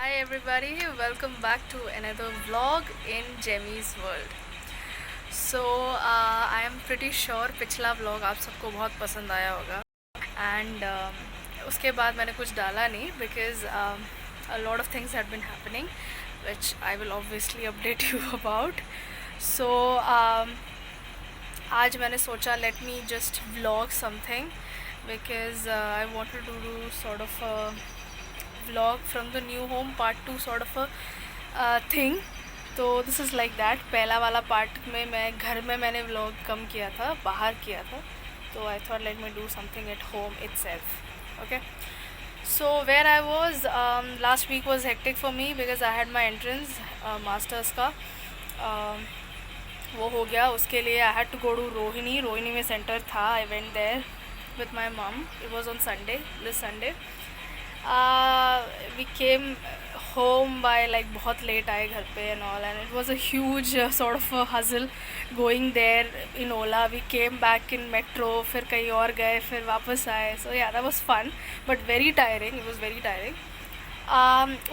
Hi everybody, welcome back to another vlog in Jemmy's world. So I am pretty sure पिछला vlog आप सबको बहुत पसंद आया होगा and उसके बाद मैंने कुछ डाला नहीं because a lot of things had been happening which I will obviously update you about. So आज मैंने सोचा let me just vlog something because I wanted to do sort of a vlog from the new home part 2 sort of a thing. तो this is like that. पहला वाला part में मैं घर में मैंने व्लॉग कम किया था, बाहर किया था. तो I thought let me do something at home itself. Okay, so where I was last week was hectic for me because I had my entrance masters का. वो हो गया. उसके लिए I had to go to Rohini में centre था. I went there with my mum. It was on Sunday, this Sunday. We came home by like बहुत late आए घर पे and all, and it was a huge sort of a hustle going there in Ola. We came back in metro, फिर कहीं और गए, फिर वापस आए. So yeah, that was fun but very tiring. It was very tiring.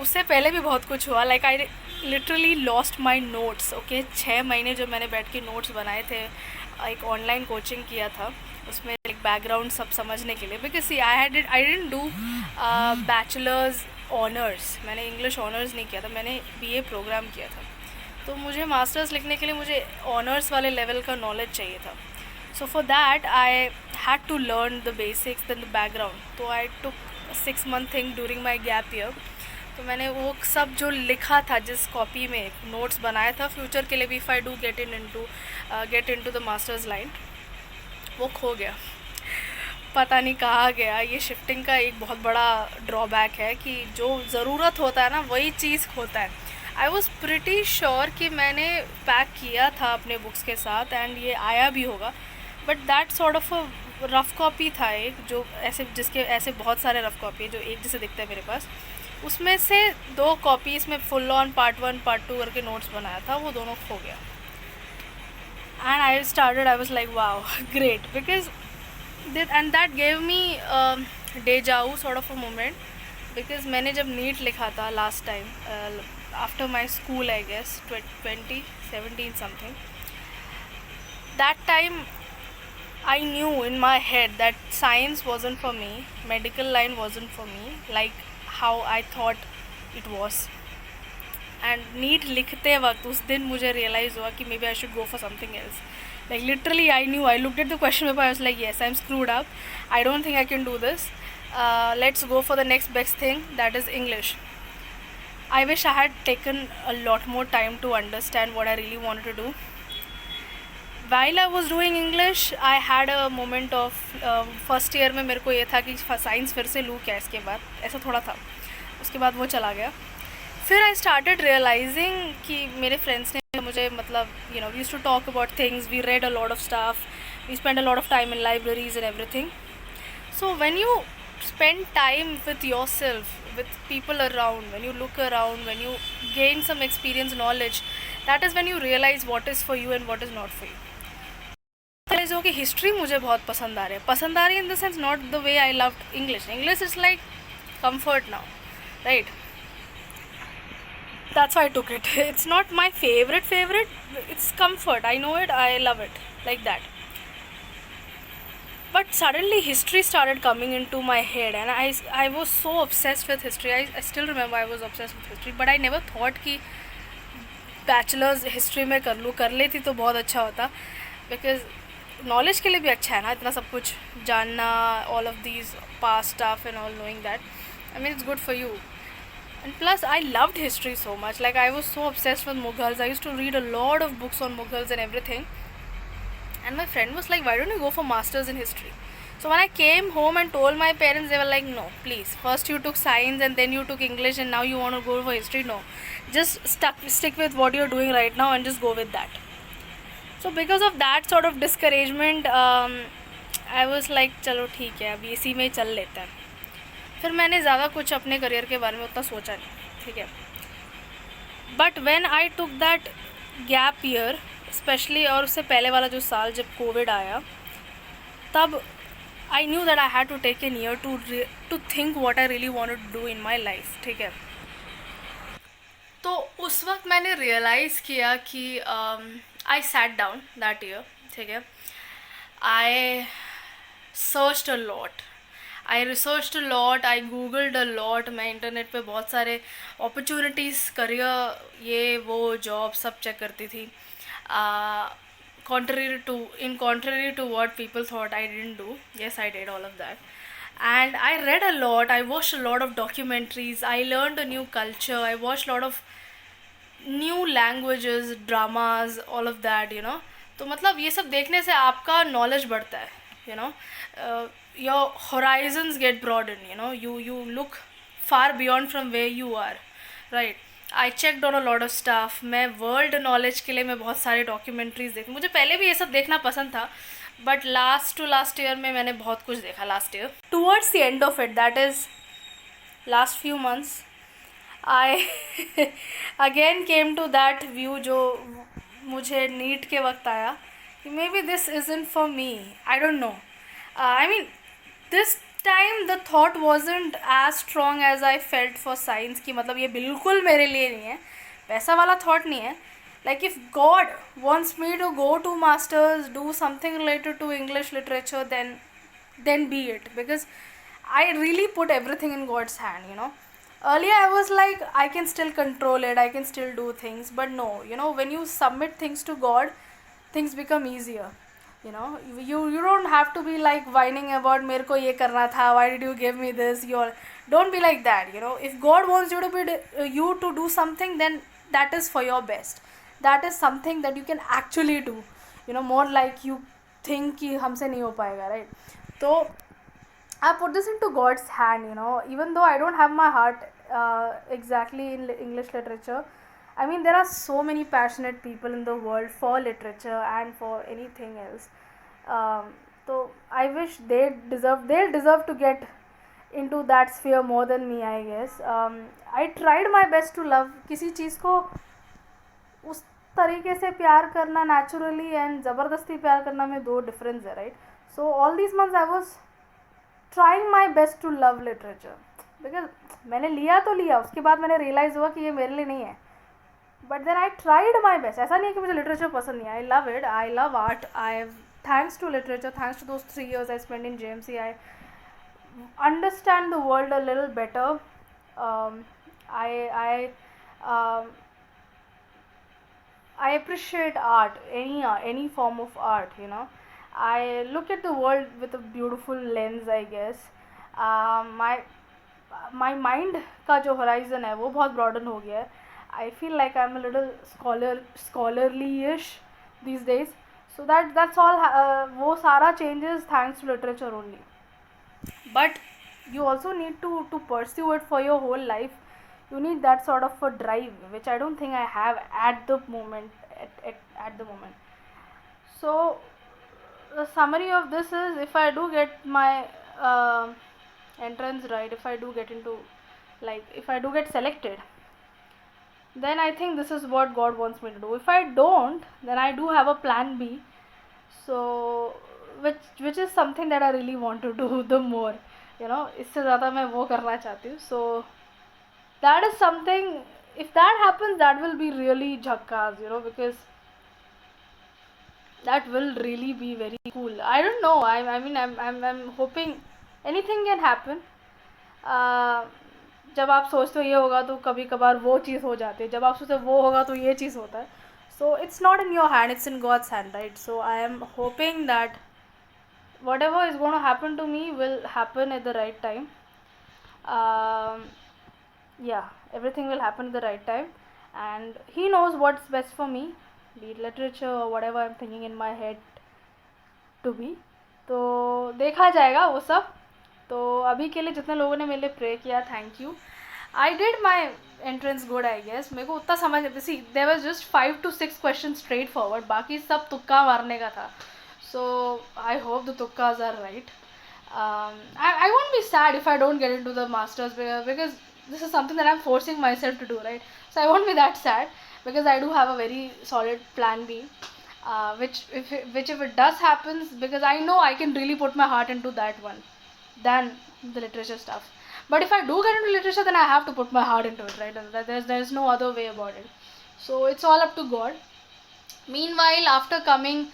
उससे पहले भी बहुत कुछ हुआ. Like I literally lost my notes. Okay, 6 महीने जो मैंने बैठ के नोट्स बनाए थे, एक ऑनलाइन कोचिंग किया था, उसमें एक बैकग्राउंड सब समझने के लिए. Because see I didn't do bachelors honours. मैंने इंग्लिश ऑनर्स नहीं किया था, मैंने बीए प्रोग्राम किया था. तो मुझे मास्टर्स लिखने के लिए मुझे ऑनर्स वाले लेवल का नॉलेज चाहिए था. So for that I had to learn the basics than the background. तो I took 6 month thing during my gap year. तो मैंने वो सब जो लिखा था, जिस कॉपी में नोट्स बनाया था फ्यूचर के लिए भी, if I do get in to the masters line, वो खो गया. पता नहीं कहाँ गया. ये शिफ्टिंग का एक बहुत बड़ा ड्रॉबैक है कि जो ज़रूरत होता है ना, वही चीज़ खोता है. आई वॉज़ प्रिटी श्योर कि मैंने पैक किया था अपने बुक्स के साथ एंड ये आया भी होगा. But that sort of a rough copy था एक, जो ऐसे जिसके ऐसे बहुत सारे रफ़ कॉपी है जो एक जैसे दिखते हैं मेरे पास. उसमें से 2 कॉपीज़ में फुल ऑन पार्ट 1 पार्ट 2 करके नोट्स बनाया था, वो दोनों खो गया. And I was like, wow, great, because that gave me deja vu sort of a moment. Because मैंने जब नीट लिखा था last time, after my school, I guess 2017 something, that time I knew in my head that science wasn't for me, medical line wasn't for me, like how I thought it was. And NEET लिखते वक्त उस दिन मुझे realise हुआ कि maybe I should go for something else. Like literally I knew, I looked at the question paper, I was like yes, I am screwed up, I don't think I can do this. Let's go for the next best thing, that is English. I wish I had taken a lot more time to understand what I really wanted to do. While I was doing English, I had a moment of first year में मेरे को ये था कि science फिर से लूँ क्या इसके बाद, ऐसा थोड़ा था. उसके बाद वो चला गया. फिर आई स्टार्टेड रियलाइजिंग कि मेरे फ्रेंड्स ने मुझे, मतलब we used to talk about things, we read a lot of stuff, we spend a lot of time in libraries and everything. So when you spend time with yourself, with people around, when you look around, when you gain some experience, knowledge, that is when you realize what is for you and what is not for you. Realise हो कि history मुझे बहुत पसंद आ रही है in the sense, not the way I loved English. English is like comfort now, right? That's why I took it. It's not my favorite. It's comfort. I know it. I love it. Like that. But suddenly history started coming into my head and I was so obsessed with history. I still remember I was obsessed with history. But I never thought कि bachelors history में कर लेती तो बहुत अच्छा होता. Because knowledge के लिए भी अच्छा है ना, इतना सब कुछ जानना, all of these past stuff and all, knowing that, I mean it's good for you. And plus, I loved history so much. Like, I was so obsessed with Mughals. I used to read a lot of books on Mughals and everything. And my friend was like, why don't you go for masters in history? So when I came home and told my parents, they were like, no, please. First you took science and then you took English and now you want to go for history? No. Just stick with what you're doing right now and just go with that. So because of that sort of discouragement, I was like, चलो ठीक है, अब इसी में चल लेते हैं. फिर मैंने ज़्यादा कुछ अपने करियर के बारे में उतना सोचा नहीं, ठीक है. But when I took that gap year specially, और उससे पहले वाला जो साल जब कोविड आया, तब I knew that I had to take an year to think what I really wanted to do in my life, ठीक है. तो उस वक्त मैंने रियलाइज़ किया कि I sat down that year, ठीक है, I searched a lot, I researched a lot, I googled a lot. मैं इंटरनेट पे बहुत सारे अपॉर्चुनिटीज़, करियर, ये वो जॉब सब चेक करती थी। Contrary to what people thought I didn't do, yes, I did all of that. And I read a lot, I watched a lot of documentaries, I learned a new culture, I watched a lot of new languages, dramas, all of that, you know. तो मतलब ये सब देखने से आपका knowledge बढ़ता है, you know, your horizons get broaden, you know, you look far beyond from way you are, right. I checked on a lot of stuff. मैं वर्ल्ड नॉलेज के लिए मैं बहुत सारे डॉक्यूमेंट्रीज देखी, मुझे पहले भी ये सब देखना पसंद था, बट लास्ट ईयर में मैंने बहुत कुछ देखा। Last year towards the end of it, that is last few months, I again came to that view जो मुझे नीट के वक्त आया कि maybe this isn't for me, I don't know. I mean this time the thought wasn't as strong as I felt for science, कि मतलब ये बिल्कुल मेरे लिए नहीं है, वैसा वाला थॉट नहीं है। Like if God wants me to go to masters, do something related to English literature, then be it, because I really put everything in God's hand, you know. Earlier I was like, I can still control it, I can still do things, but no, you know, when you submit things to God, things become easier, you know. You don't have to be like whining about mere ko ye karna tha, why did you give me this, don't be like that, you know. If God wants you to do something, then that is for your best, that is something that you can actually do, you know, more like you think कि हमसे नहीं हो पाएगा, right? तो I put this into God's hand, you know, even though I don't have my heart exactly in English literature. I mean, there are so many passionate people in the world for literature and for anything else. So I wish they'll deserve to get into that sphere more than me, I guess. I tried my best to love किसी चीज़ को उस तरीके से प्यार करना naturally and ज़बरदस्ती प्यार करना में दो difference है, right? So all these months I was trying my best to love literature, because मैंने लिया तो लिया, उसके बाद मैंने realize हुआ कि ये मेरे लिए नहीं है, but then I tried my best. ऐसा नहीं है कि मुझे literature पसंद नहीं है, I love it, I love art, thanks to literature, thanks to those 3 years I spent in JMC, I understand the world a little better. I appreciate art, any form of art, you know. I look at the world with a beautiful lens, I guess. My mind का जो horizon है वो बहुत broaden हो गया है. I feel like I'm a little scholarly-ish these days. So that's all. वो सारा changes thanks to literature only. But you also need to pursue it for your whole life. You need that sort of a drive, which I don't think I have at the moment. At the moment. So the summary of this is, if I do get my entrance right, if I do get into, like, if I do get selected, then I think this is what God wants me to do. If I don't, then I do have a plan B, so which is something that I really want to do the more, you know, इससे ज़्यादा मैं वो करना चाहती हूँ. So that is something, if that happens, that will be really jhakkas, you know, because that will really be very cool. I don't know, I mean I'm hoping anything can happen. जब आप सोचते हो ये होगा तो कभी कभार वो चीज़ हो जाती है, जब आप सोचते हो वो होगा तो ये चीज़ होता है. So it's not in your hand, it's in God's hand, right? So I am hoping that whatever is going to happen to me will happen at the right time. Yeah, everything will happen at the right time, and He knows what's best for me, be it literature or whatever I'm thinking in my head to be. तो देखा जाएगा वो सब. तो अभी के लिए जितने लोगों ने मेरे लिए प्रे किया, thank you. I did my entrance good, I guess. मेरे को उतना समझ, see there was just 5 to 6 question straightforward, बाकी सब तुक्का मारने का था. सो आई होप द तुक्काज are right. I won't be sad if I don't get into the masters, because this is something that I'm forcing myself to do, right? So I won't be that sad, because I do have a very solid plan B, which if it does happens, because I know I can really put my heart into that one than the literature stuff. But if I do get into literature, then I have to put my heart into it, right? There's no other way about it. So it's all up to God. Meanwhile, after coming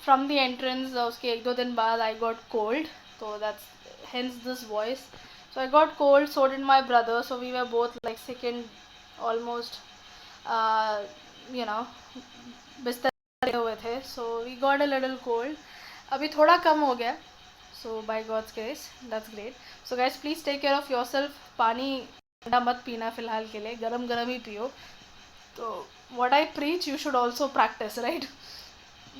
from the entrance, उसके एक दो दिन बाद I got cold, so that's hence this voice. So I got cold, so did my brother. So we were both like sick and almost, you know, बिस्तर हुए थे. So we got a little cold. अभी थोड़ा कम हो गया. So by God's grace, that's great. So guys, please take care of yourself. पानी ठंडा मत पीना फिलहाल के लिए, गरम गरम ही पियो. तो what I preach you should also practice, right?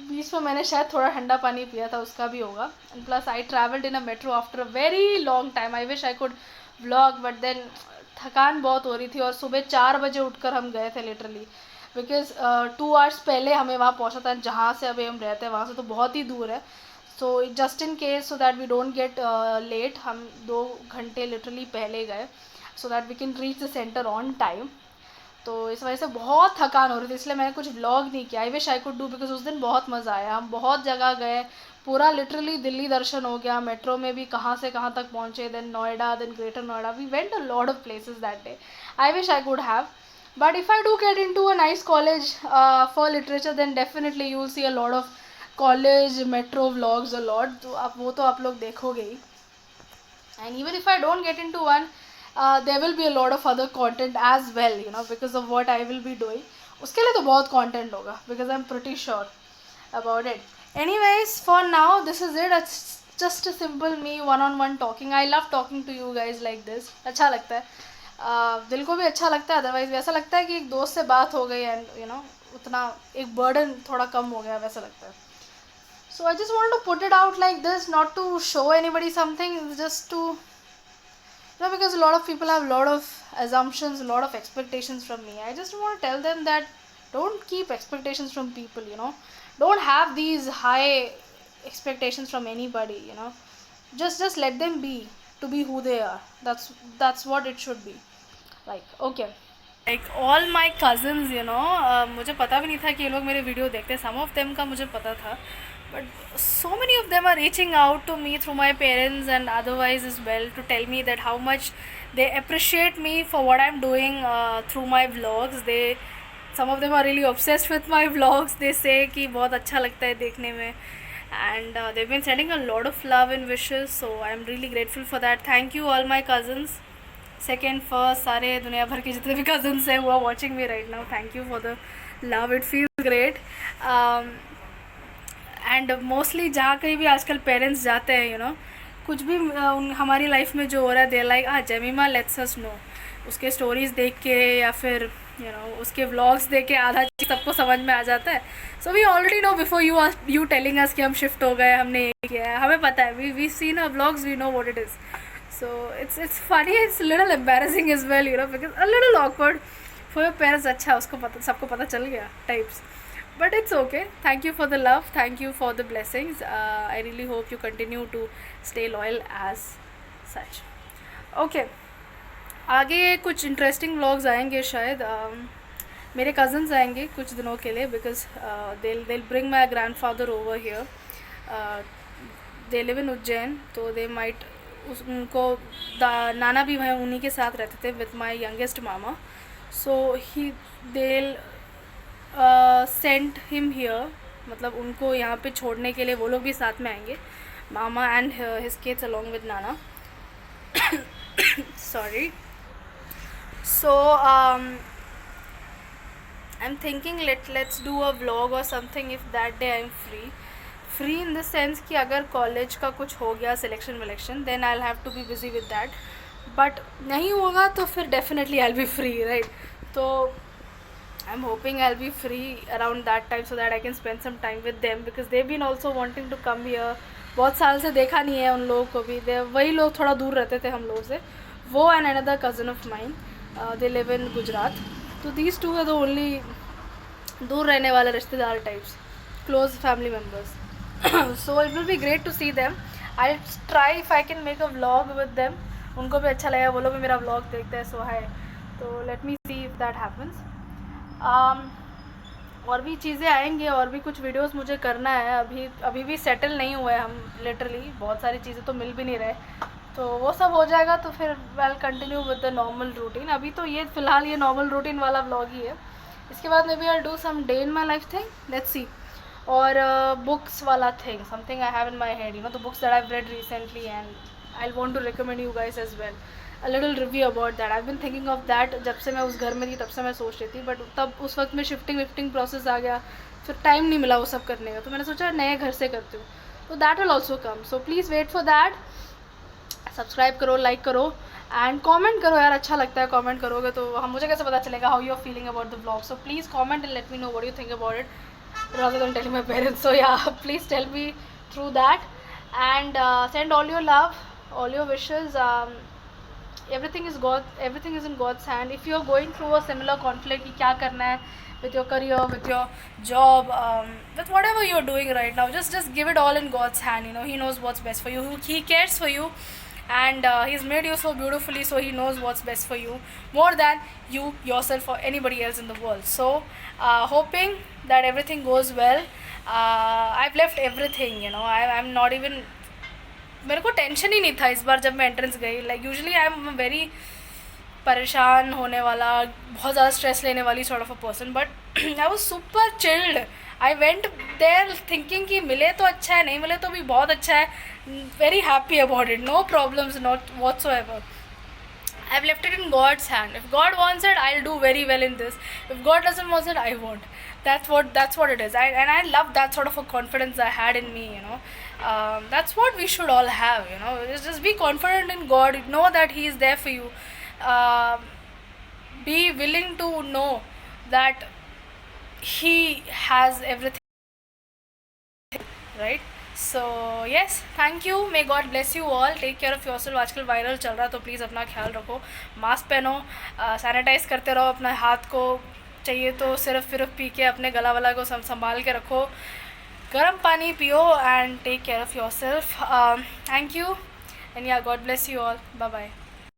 बीच में मैंने शायद थोड़ा ठंडा पानी पिया था, उसका भी होगा. And plus I travelled in a metro after a very long time. I wish I could vlog, but then थकान बहुत हो रही थी और सुबह 4 बजे उठकर हम गए थे लिटरली, बिकॉज 2 आवर्स पहले हमें वहाँ पहुँचा था. जहाँ से अभी हम रहते हैं वहाँ से तो बहुत ही दूर है. So just in case, so that we don't get late, हम 2 घंटे लिटरली पहले गए so that we can reach the centre on time. तो इस वजह से बहुत थकान हो रही थी, इसलिए मैंने कुछ व्लॉग नहीं किया. आई wish I could do, because उस दिन बहुत मज़ा आया. हम बहुत जगह गए, पूरा लिटरली दिल्ली दर्शन हो गया. मेट्रो में भी कहाँ से कहाँ तक पहुँचे, then Noida, then Greater Noida. We went a lot of places that day. I wish I could have, but if I do get in to a nice college for literature, then definitely you will see a lot of college metro vlogs a lot. तो आप लोग देखोगे ही. And even if I don't get in to one, there will be a lot of other content as well, you know, because of what I will be doing. उसके लिए तो बहुत content होगा, because I'm pretty sure about it. Anyways, for now this is it. It's just a simple me one-on-one talking. I love talking to you guys like this. अच्छा लगता है, दिल को भी अच्छा लगता है. अदरवाइज वैसा लगता है कि एक दोस्त से बात हो गई एंड यू नो उतना एक बर्डन थोड़ा कम हो गया, वैसा लगता है. So I just wanted to put it out like this, not to show anybody something, just to, no, because a lot of people have a lot of assumptions, a lot of expectations from me. I just want to tell them that don't keep expectations from people, you know. Don't have these high expectations from anybody, you know. Just let them be, to be who they are. That's what it should be. Like, okay. Like all my cousins, you know, मुझे पता भी नहीं था कि ये लोग मेरे video देखते हैं. Some of them का मुझे पता था, but so many of them are reaching out to me through my parents and otherwise as well to tell me that how much they appreciate me for what I'm doing through my vlogs. Some of them are really obsessed with my vlogs. They say कि बहुत अच्छा लगता है देखने में, and they've been sending a lot of love and wishes, so I'm really grateful for that. Thank you all my cousins, second, first, सारे दुनिया भर के जितने भी cousins हैं who are watching me right now. Thank you for the love. It feels great. And mostly जहाँ कहीं भी आजकल पेरेंट्स जाते हैं, यू नो, कुछ भी हमारी लाइफ में जो हो रहा है, they like Jemima let's us know. उसके स्टोरीज़ देख के या फिर यू नो उसके व्लॉग्स देख के आधा चीज़ सबको समझ में आ जाता है. So we already know before you telling us कि हम शिफ्ट हो गए, हमने ये किया है, हमें पता है. We seen a vlogs, we know what it is. So it's funny, it's little embarrassing is well, you know, because a little awkward for your parents. अच्छा उसको पता, सबको पता चल गया types. But it's okay. Thank you for the love. Thank you for the blessings. I really hope you continue to stay loyal as such. Okay. आगे कुछ interesting vlogs आएंगे शायद. मेरे कज़न्स आएंगे कुछ दिनों के लिए, because they'll bring my grandfather over here. They live in Ujjain, तो they might उनको नाना भी वहाँ उन्हीं के साथ रहते थे with my youngest mama. So they'll sent him here, मतलब उनको यहाँ पे छोड़ने के लिए वो लोग भी साथ में आएंगे, मामा and his kids along with नाना. Sorry. So I am thinking let's do a vlog और something if that day I am free in the sense कि अगर कॉलेज का कुछ हो गया सिलेक्शन विलेक्शन, then I will have to be busy with that. But नहीं होगा तो फिर definitely I will be free, right. तो I'm hoping I'll be free around that time so that I can spend some time with them, because they've been also wanting to come here. बहुत साल से देखा नहीं है उन लोगों को भी. वही लोग थोड़ा दूर रहते थे हम लोगों से, वो and another cousin of mine, they live in Gujarat. So these two are the only दूर रहने वाले रिश्तेदार types, close family members. So it will be great to see them. I'll try if I can make a vlog with them. उनको भी अच्छा लगेगा, वो लोग भी मेरा vlog देखते हैं, so hi. तो let me see if that happens. और भी चीज़ें आएंगी और भी कुछ वीडियोस मुझे करना है. अभी भी सेटल नहीं हुआ है हम, लिटरली बहुत सारी चीज़ें तो मिल भी नहीं रहे. तो वो सब हो जाएगा तो फिर we'll continue with the normal routine. अभी तो ये फ़िलहाल ये नॉर्मल रूटीन वाला व्लॉग ही है. इसके बाद maybe I do some day in my life thing, let's see. और बुक्स वाला thing, something I have in my head, you know, the books that I have read recently and I want to recommend you guys as well a little review about that. I been thinking of that. जब से मैं उस घर में थी तब से मैं सोच रही थी, बट तब उस वक्त में शिफ्टिंग प्रोसेस आ गया, फिर टाइम नहीं मिला वो सब करने का, तो मैंने सोचा नए घर से करती हूँ. तो that will also come. So please wait for that. Subscribe करो, लाइक करो एंड कमेंट करो यार. अच्छा लगता है कमेंट करोगे तो हम, मुझे कैसे पता चलेगा how you are feeling about the vlog. So please comment and let me know what you think about it rather than telling my parents. So yeah, please tell me through that and send all your love, all your wishes. Everything is in God's hand. If you are going through a similar conflict कि क्या करना है with your career, with your job, with whatever you are doing right now, just give it all in God's hand. You know, He knows what's best for you. He cares for you, and He's made you so beautifully, so He knows what's best for you more than you yourself or anybody else in the world. So hoping that everything goes well. I've left everything, you know. I'm not even, मेरे को tension ही नहीं था इस बार जब मैं entrance गई. Like usually I am very परेशान होने वाला, बहुत ज़्यादा स्ट्रेस लेने वाली sort of a person, but I was super chilled. I went there thinking कि मिले तो अच्छा है, नहीं मिले तो भी बहुत अच्छा है. Very happy about it, no problems, not whatsoever. I've left it in God's hand. If God wants it, I'll do very well in this. If God doesn't want it, I won't. That's what it is. And I love that sort of a confidence I had in me, you know. That's what we should all have, you know. Just be confident in God. Know that He is there for you. Be willing to know that He has everything, right? So yes, thank you. May God bless you all. Take care of yourself. आजकल viral चल रहा है तो please अपना ख्याल रखो. Mask पहनो, sanitise करते रहो अपने हाथ को. चाहिए तो सिर्फ पी के अपने गला वाला को संभाल के रखो. गर्म पानी पियो and take care of yourself. Thank you and yeah, God bless you all. Bye bye.